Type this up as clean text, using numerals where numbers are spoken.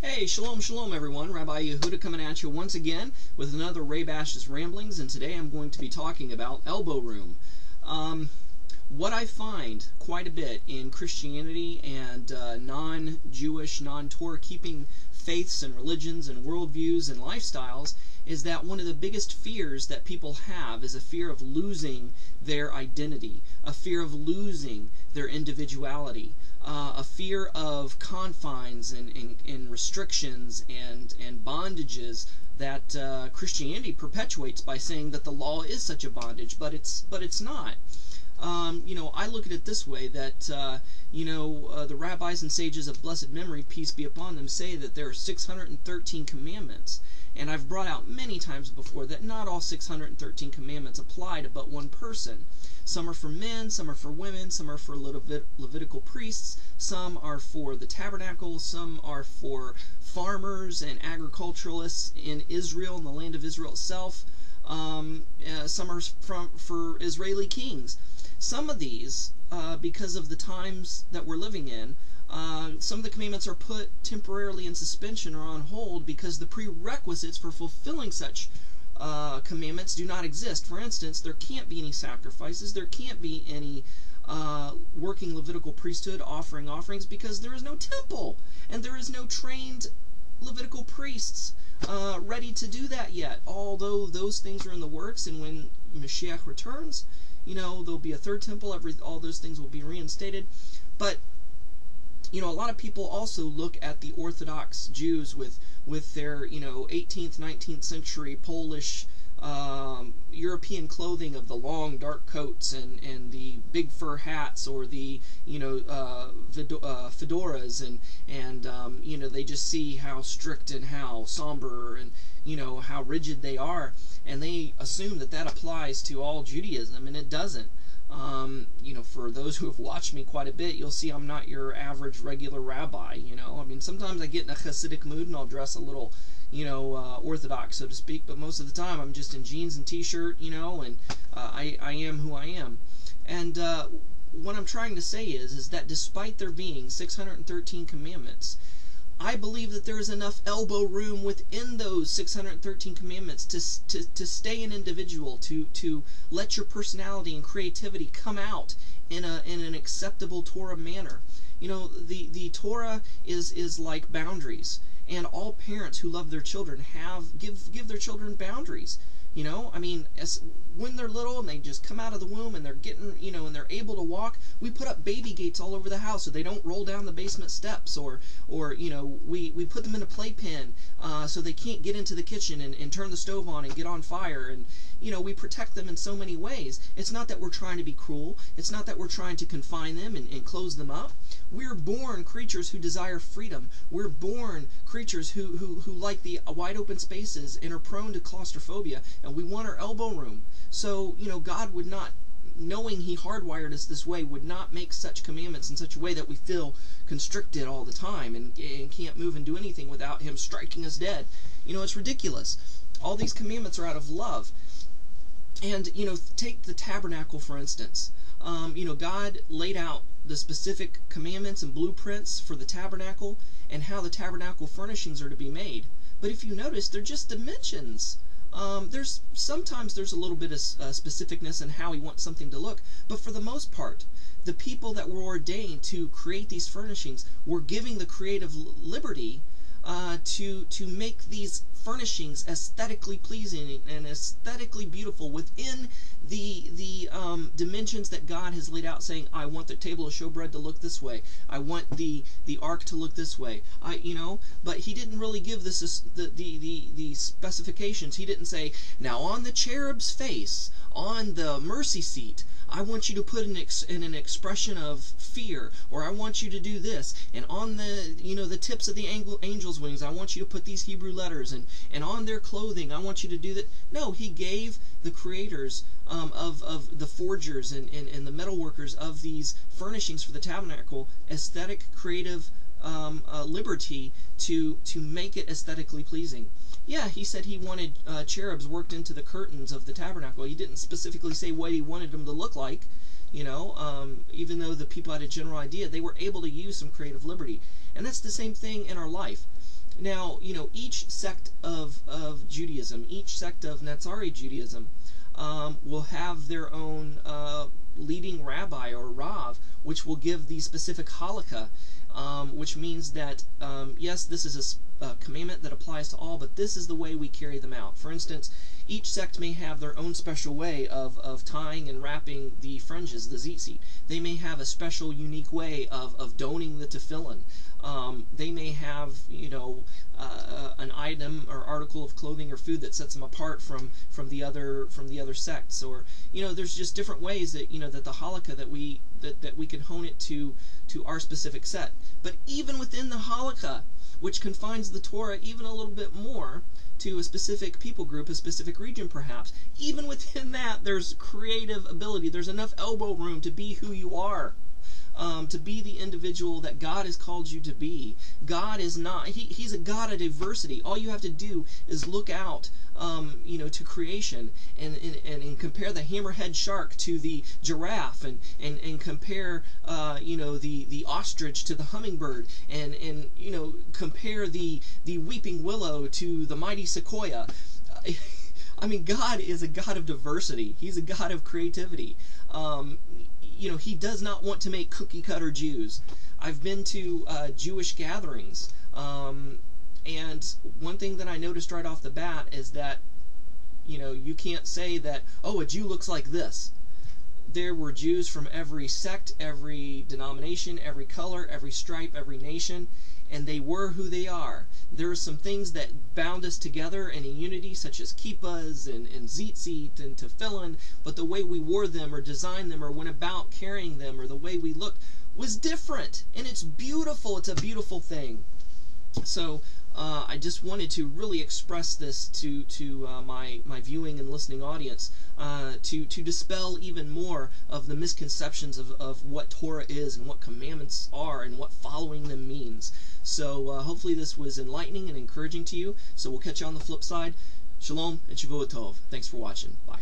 Hey, shalom, shalom, everyone. Rabbi Yehuda coming at you once again with another Ray Bash's Ramblings, and today I'm going to be talking about elbow room. What I find quite a bit in Christianity and non-Jewish, non-Torah-keeping faiths and religions and worldviews and lifestyles is that one of the biggest fears that people have is a fear of losing their identity, a fear of losing their individuality, a fear of confines and restrictions and bondages that Christianity perpetuates by saying that the law is such a bondage, but it's not. I look at it this way, that, the rabbis and sages of blessed memory, peace be upon them, say that there are 613 commandments. And I've brought out many times before that not all 613 commandments apply to but one person. Some are for men, some are for women, some are for Levitical priests, some are for the tabernacle, some are for farmers and agriculturalists in Israel, in the land of Israel itself. Some are for Israeli kings. Some of these, because of the times that we're living in, some of the commandments are put temporarily in suspension or on hold because the prerequisites for fulfilling such commandments do not exist. For instance, there can't be any sacrifices, there can't be any working Levitical priesthood offering offerings because there is no temple and there is no trained Levitical priests ready to do that yet. Although those things are in the works, and when Mashiach returns, there'll be a third temple, all those things will be reinstated. But a lot of people also look at the Orthodox Jews with their 18th, 19th century Polish European clothing of the long dark coats and the big fur hats, or the fedoras, and they just see how strict and how somber and how rigid they are, and they assume that applies to all Judaism, and it doesn't. For those who have watched me quite a bit, you'll see I'm not your average regular rabbi. Sometimes I get in a Hasidic mood and I'll dress a little Orthodox, so to speak, but most of the time I'm just in jeans and t-shirt, and I am who I am. And what I'm trying to say is that despite there being 613 commandments, I believe that there is enough elbow room within those 613 commandments to stay an individual, to let your personality and creativity come out in an acceptable Torah manner. The Torah is like boundaries, and all parents who love their children give their children boundaries. When they're little and they just come out of the womb and they're getting, and they're able to walk, we put up baby gates all over the house so they don't roll down the basement steps, or we put them in a playpen so they can't get into the kitchen and turn the stove on and get on fire, and we protect them in so many ways. It's not that we're trying to be cruel. It's not that we're trying to confine them and close them up. We're born creatures who desire freedom. We're born creatures who like the wide open spaces and are prone to claustrophobia, and we want our elbow room. So, God would not, knowing He hardwired us this way, would not make such commandments in such a way that we feel constricted all the time and can't move and do anything without Him striking us dead. It's ridiculous. All these commandments are out of love. And, take the tabernacle, for instance. God laid out the specific commandments and blueprints for the tabernacle and how the tabernacle furnishings are to be made. But if you notice, they're just dimensions. Sometimes there's a little bit of specificness in how He wants something to look, but for the most part, the people that were ordained to create these furnishings were giving the creative liberty to make these furnishings aesthetically pleasing and aesthetically beautiful within the dimensions that God has laid out, saying, I want the table of showbread to look this way, I want the ark to look this way, but He didn't really give the specifications. He didn't say, now on the cherub's face, on the mercy seat, I want you to put in an expression of fear, or I want you to do this, and on the tips of the angel's wings, I want you to put these Hebrew letters, and on their clothing, I want you to do that. No, He gave the creators of the forgers and the metal workers of these furnishings for the tabernacle aesthetic, creative liberty to make it aesthetically pleasing. Yeah, He said He wanted cherubs worked into the curtains of the tabernacle. He didn't specifically say what He wanted them to look like. Even though the people had a general idea, they were able to use some creative liberty. And that's the same thing in our life. Now, each sect of Judaism, each sect of Nazari Judaism, will have their own leading rabbi or Rav, which will give the specific halakha, which means that, yes, this is a commandment that applies to all, but this is the way we carry them out. For instance, each sect may have their own special way of tying and wrapping the fringes, the tzitzit. They may have a special, unique way of donning the tefillin. They may have, an item or article of clothing or food that sets them apart from the other sects. Or there's just different ways that that the halakha that we can hone it to our specific set. But even within the halakha, which confines the Torah even a little bit more to a specific people group, a specific region perhaps, even within that there's creative ability. There's enough elbow room to be who you are. To be the individual that God has called you to be. God is not, He's a God of diversity. All you have to do is look out, to creation and compare the hammerhead shark to the giraffe and compare, the ostrich to the hummingbird and compare the weeping willow to the mighty sequoia. I mean, God is a God of diversity. He's a God of creativity. He does not want to make cookie-cutter Jews. I've been to Jewish gatherings, and one thing that I noticed right off the bat is that, you can't say that, oh, a Jew looks like this. There were Jews from every sect, every denomination, every color, every stripe, every nation, and they were who they are. There are some things that bound us together in a unity, such as kippahs and tzitzit and tefillin, but the way we wore them or designed them or went about carrying them or the way we looked was different, and it's beautiful. It's a beautiful thing. So I just wanted to really express this to my viewing and listening audience, to dispel even more of the misconceptions of what Torah is and what commandments are and what following them means. So hopefully this was enlightening and encouraging to you. So we'll catch you on the flip side. Shalom and Shavua Tov. Thanks for watching. Bye.